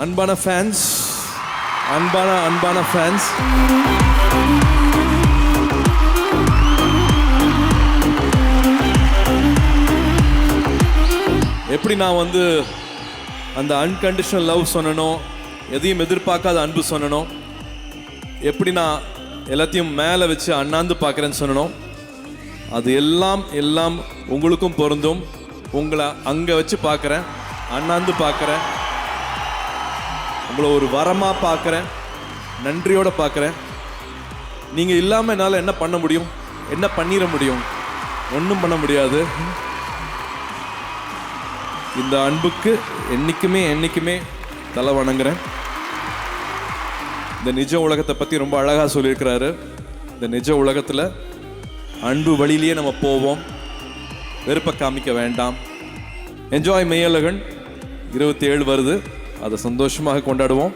அன்பான ஃபேன்ஸ், அன்பான ஃபேன்ஸ், எப்படி நான் அந்த அன்கண்டிஷனல் லவ் சொன்னனோ, எதையும் எதிர்பார்க்காத அன்பு சொன்னனோ, எப்படி நான் எல்லாத்தையும் மேலே வச்சு அண்ணாந்து பார்க்குறேன்னு சொன்னனோ, அது எல்லாம் உங்களுக்கும் பொருந்தும். உங்களை அங்கே வச்சு பார்க்குறேன், அண்ணாந்து பார்க்குறேன், உங்களை ஒரு வரமாக பார்க்குறேன், நன்றியோடு பார்க்குறேன். நீங்கள் இல்லாமல் என்னால் என்ன பண்ண முடியும்? என்ன பண்ணிட முடியும்? ஒன்றும் பண்ண முடியாது. இந்த அன்புக்கு என்றைக்குமே தலை வணங்குறேன். இந்த நிஜ உலகத்தை பற்றி ரொம்ப அழகாக சொல்லியிருக்கிறாரு. இந்த நிஜ உலகத்தில் அன்பு வழியிலேயே நம்ம போவோம், வெறுப்பை காமிக்க வேண்டாம். என்ஜாய் மெய்யழகன் 27 வருது, அதை சந்தோஷமாக கொண்டாடுவோம்.